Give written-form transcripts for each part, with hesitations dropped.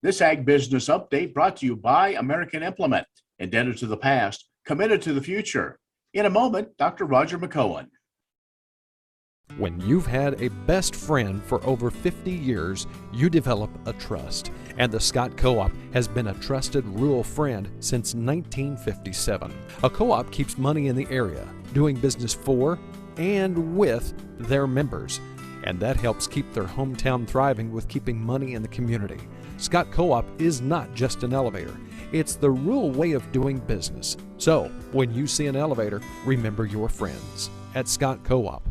This Ag Business Update brought to you by American Implement, indebted to the past, committed to the future. In a moment, Dr. Roger McEowen. When you've had a best friend for over 50 years, you develop a trust. And the Scott Co-op has been a trusted rural friend since 1957. A co-op keeps money in the area, doing business for and with their members. And that helps keep their hometown thriving with keeping money in the community. Scott Co-op is not just an elevator. It's the rural way of doing business. So, when you see an elevator, remember your friends at Scott Co-op.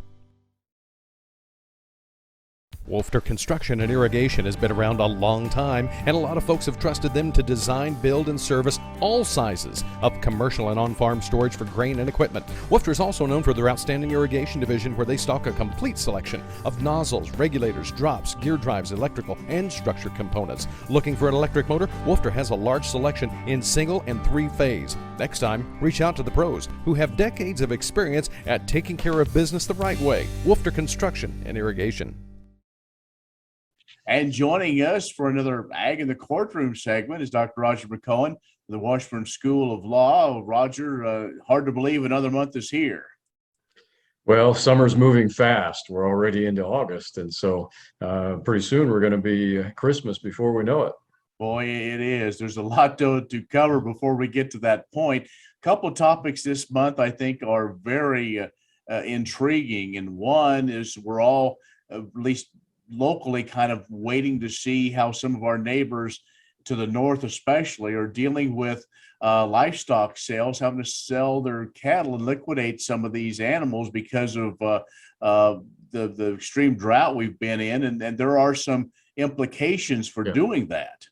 Wolfter Construction and Irrigation has been around a long time, and a lot of folks have trusted them to design, build, and service all sizes of commercial and on-farm storage for grain and equipment. Wolfter is also known for their outstanding irrigation division, where they stock a complete selection of nozzles, regulators, drops, gear drives, electrical, and structure components. Looking for an electric motor? Wolfter has a large selection in single and three-phase. Next time, reach out to the pros who have decades of experience at taking care of business the right way. Wolfter Construction and Irrigation. And joining us for another Ag in the Courtroom segment is Dr. Roger McEowen of the Washburn School of Law. Roger, hard to believe another month is here. Well, summer's moving fast. We're already into August, and so pretty soon we're going to be Christmas before we know it. Boy, it is. There's a lot to cover before we get to that point. A couple of topics this month I think are very intriguing, and one is we're all, at least locally, kind of waiting to see how some of our neighbors to the north especially are dealing with livestock sales, having to sell their cattle and liquidate some of these animals because of the extreme drought we've been in, and there are some implications for doing that.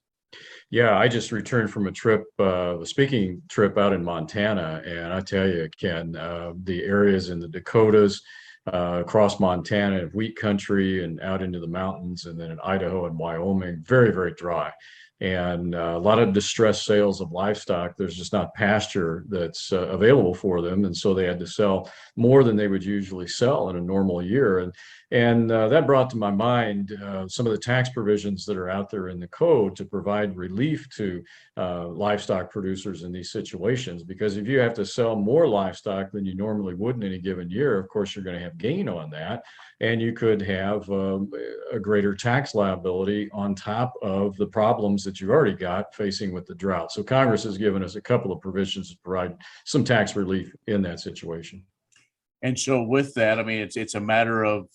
Yeah, I just returned from a trip, a speaking trip out in Montana, and I tell you, Ken, the areas in the Dakotas, across Montana, wheat country, and out into the mountains, and then in Idaho and Wyoming, very, very dry. And a lot of distressed sales of livestock. There's just not pasture that's available for them. And so they had to sell more than they would usually sell in a normal year. And that brought to my mind some of the tax provisions that are out there in the code to provide relief to livestock producers in these situations. Because if you have to sell more livestock than you normally would in any given year, of course, you're going to have gain on that. And you could have a greater tax liability on top of the problems that you've already got facing with the drought. So Congress has given us a couple of provisions to provide some tax relief in that situation. And so with that, I mean, it's a matter of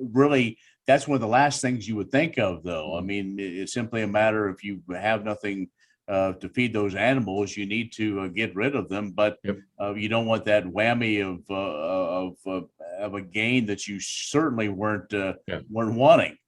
really, that's one of the last things you would think of, though. I mean, it's simply a matter if you have nothing to feed those animals, you need to get rid of them. But you don't want that whammy of a gain that you certainly weren't wanting.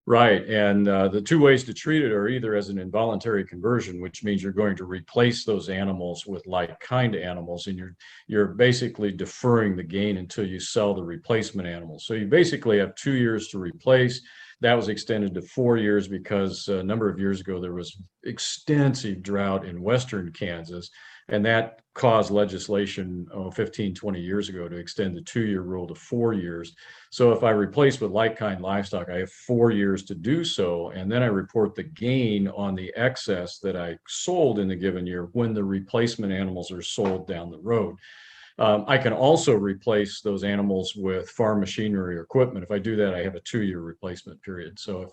Right. And the two ways to treat it are either as an involuntary conversion, which means you're going to replace those animals with like kind animals, and you're basically deferring the gain until you sell the replacement animals. So you basically have 2 years to replace. That was extended to 4 years because a number of years ago there was extensive drought in western Kansas, and that caused legislation 15, 20 years ago to extend the 2-year rule to 4 years. So if I replace with like kind livestock, I have 4 years to do so, and then I report the gain on the excess that I sold in the given year when the replacement animals are sold down the road. I can also replace those animals with farm machinery or equipment. If I do that, I have a 2-year replacement period. So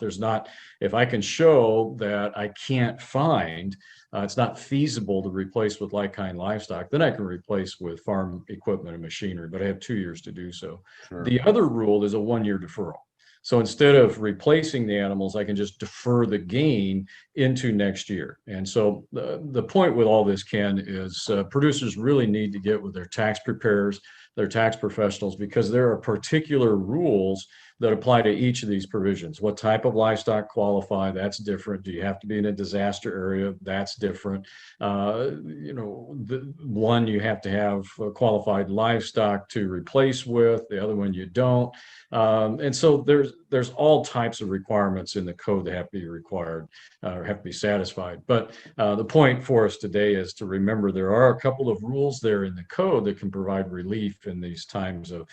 if I can show that I can't find, it's not feasible to replace with like kind livestock, then I can replace with farm equipment and machinery, but I have 2 years to do so. Sure. The other rule is a 1-year deferral. So instead of replacing the animals, I can just defer the gain into next year. And so the point with all this, Ken, is producers really need to get with their tax preparers, their tax professionals, because there are particular rules that apply to each of these provisions. What type of livestock qualify? That's different. Do you have to be in a disaster area? That's different. One, you have to have qualified livestock to replace with. The other one, you don't. And so there's all types of requirements in the code that have to be required or have to be satisfied. But the point for us today is to remember there are a couple of rules there in the code that can provide relief in these times of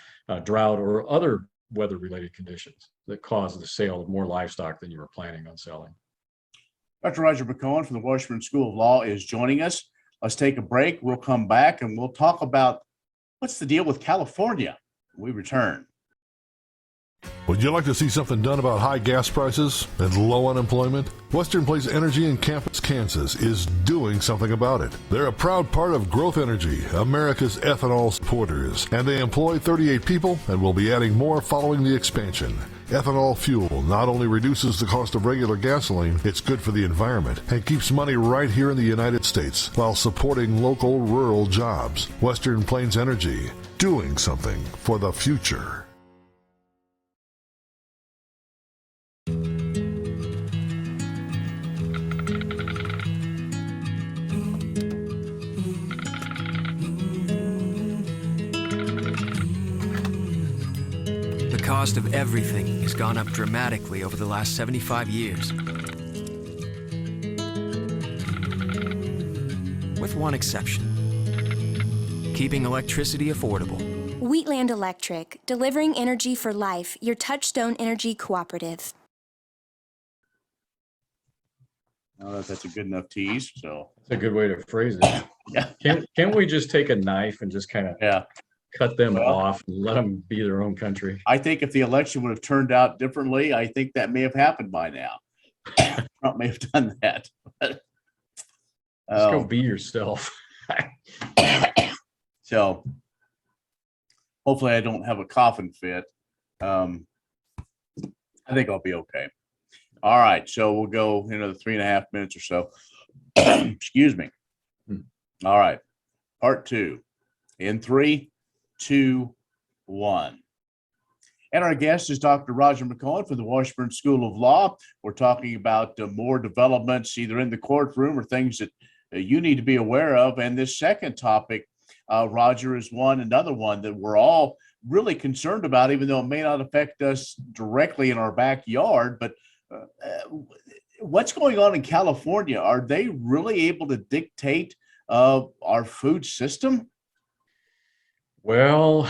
drought or other weather-related conditions that cause the sale of more livestock than you were planning on selling. Dr. Roger McEowen from the Washburn School of Law is joining us. Let's take a break. We'll come back and we'll talk about what's the deal with California when we return. Would you like to see something done about high gas prices and low unemployment? Western Place Energy in Campus, Kansas is doing something about it. They're a proud part of Growth Energy, America's ethanol supporters, and they employ 38 people and will be adding more following the expansion. Ethanol fuel not only reduces the cost of regular gasoline, it's good for the environment and keeps money right here in the United States while supporting local rural jobs. Western Plains Energy, doing something for the future. The cost of everything has gone up dramatically over the last 75 years. With one exception: keeping electricity affordable. Wheatland Electric, delivering energy for life, your Touchstone Energy Cooperative. I don't know if that's a good enough tease. So That's a good way to phrase it. yeah, Can't we just take a knife and just kind of cut them off and let them be their own country? I think if the election would have turned out differently, I think that may have happened by now. Trump may have done that. Just go be yourself. So hopefully I don't have a coughing fit. I think I'll be okay. All right. So we'll go another 3.5 minutes or so. Excuse me. All right. Part 2 in 3, 2, 1. And our guest is Dr. Roger McEowen from the Washburn School of Law. We're talking about more developments either in the courtroom or things that you need to be aware of. And this second topic, Roger, is another one that we're all really concerned about, even though it may not affect us directly in our backyard. But what's going on in California? Are they really able to dictate our food system? Well,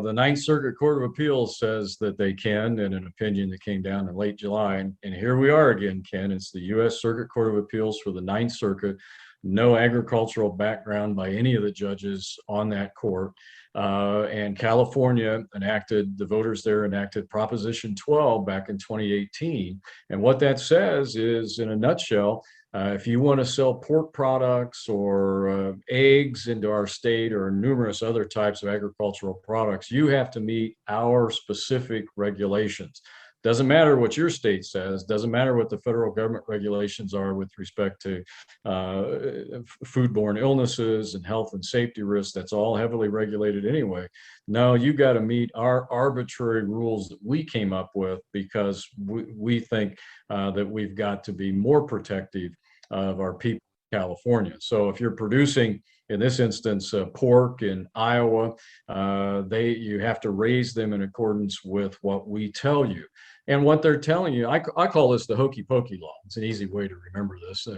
the Ninth Circuit Court of Appeals says that they can, in an opinion that came down in late July. And here we are again, Ken. It's the U.S. Circuit Court of Appeals for the Ninth Circuit. No agricultural background by any of the judges on that court. And California the voters there enacted Proposition 12 back in 2018. And what that says is, in a nutshell, if you want to sell pork products or eggs into our state or numerous other types of agricultural products, you have to meet our specific regulations. Doesn't matter what your state says, doesn't matter what the federal government regulations are with respect to foodborne illnesses and health and safety risks. That's all heavily regulated anyway. No, you got to meet our arbitrary rules that we came up with because we think that we've got to be more protective of our people in California. So if you're producing, in this instance, pork in Iowa, you have to raise them in accordance with what we tell you. And what they're telling you, I call this the hokey pokey law. It's an easy way to remember this.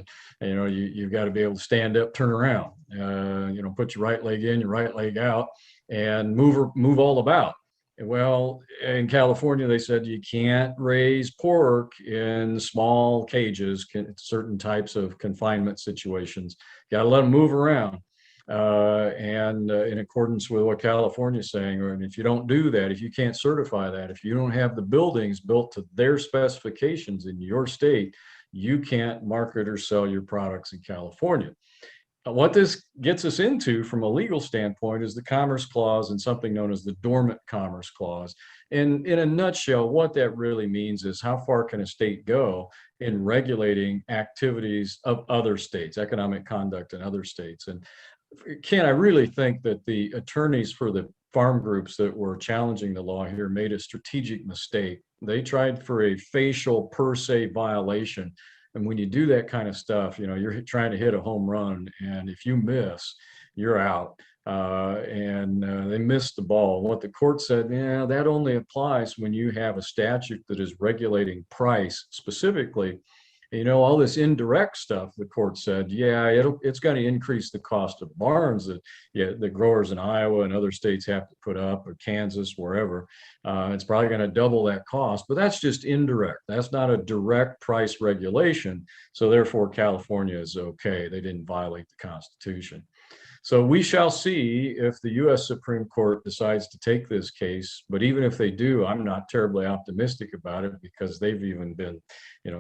You've got to be able to stand up, turn around, put your right leg in, your right leg out, and move all about. Well, in California, they said you can't raise pork in small cages, certain types of confinement situations. Got to let them move around. And in accordance with what California is saying, and if you don't do that, if you can't certify that, if you don't have the buildings built to their specifications in your state, you can't market or sell your products in California. What this gets us into from a legal standpoint is the Commerce Clause and something known as the Dormant Commerce Clause. And in a nutshell, what that really means is how far can a state go in regulating activities of other states, economic conduct in other states. And Ken, I really think that the attorneys for the farm groups that were challenging the law here made a strategic mistake. They tried for a facial per se violation. And when you do that kind of stuff, you're trying to hit a home run. And if you miss, you're out. They missed the ball. What the court said, that only applies when you have a statute that is regulating price specifically. All this indirect stuff, the court said, yeah, it's going to increase the cost of barns that the growers in Iowa and other states have to put up, or Kansas, wherever. It's probably going to double that cost, but that's just indirect. That's not a direct price regulation. So therefore, California is okay. They didn't violate the Constitution. So we shall see if the U.S. Supreme Court decides to take this case. But even if they do, I'm not terribly optimistic about it, because they've even been,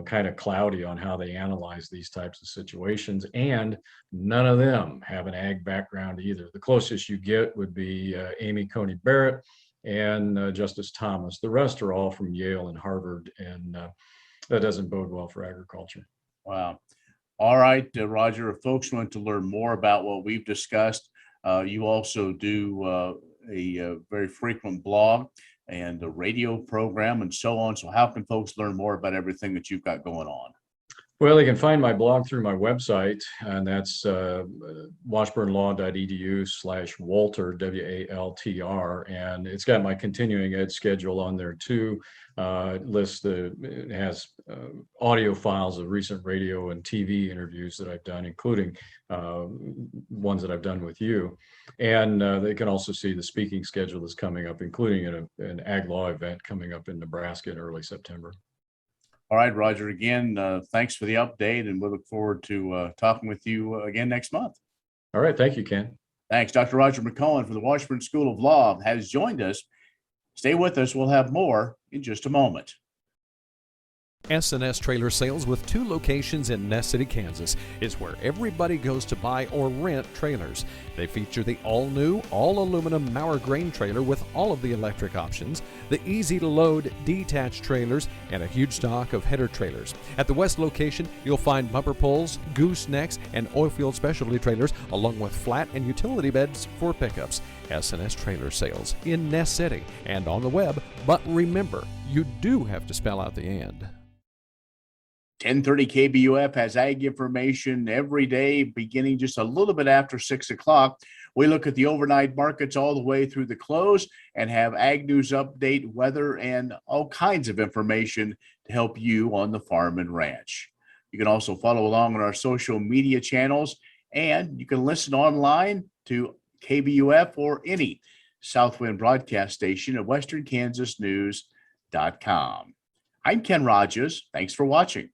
kind of cloudy on how they analyze these types of situations. And none of them have an ag background either. The closest you get would be Amy Coney Barrett and Justice Thomas. The rest are all from Yale and Harvard, and that doesn't bode well for agriculture. Wow. All right, Roger, if folks want to learn more about what we've discussed, you also do a very frequent blog and a radio program and so on. So how can folks learn more about everything that you've got going on? Well, they can find my blog through my website, and that's washburnlaw.edu/Walter, WALTR, and it's got my continuing ed schedule on there too. It has audio files of recent radio and TV interviews that I've done, including ones that I've done with you. And they can also see the speaking schedule that's coming up, including an ag law event coming up in Nebraska in early September. All right, Roger, again, thanks for the update, and we look forward to talking with you again next month. All right. Thank you, Ken. Thanks. Dr. Roger McEowen from the Washburn School of Law has joined us. Stay with us. We'll have more in just a moment. S&S Trailer Sales, with 2 locations in Ness City, Kansas, is where everybody goes to buy or rent trailers. They feature the all-new, all-aluminum Mauer grain trailer with all of the electric options, the easy-to-load detached trailers, and a huge stock of header trailers. At the west location, you'll find bumper poles, goosenecks, and oilfield specialty trailers, along with flat and utility beds for pickups. S&S Trailer Sales in Ness City and on the web, but remember, you do have to spell out the "and." 1030 KBUF has ag information every day, beginning just a little bit after 6 o'clock. We look at the overnight markets all the way through the close and have ag news update, weather, and all kinds of information to help you on the farm and ranch. You can also follow along on our social media channels, and you can listen online to KBUF or any Southwind broadcast station at westernkansasnews.com. I'm Ken Rogers. Thanks for watching.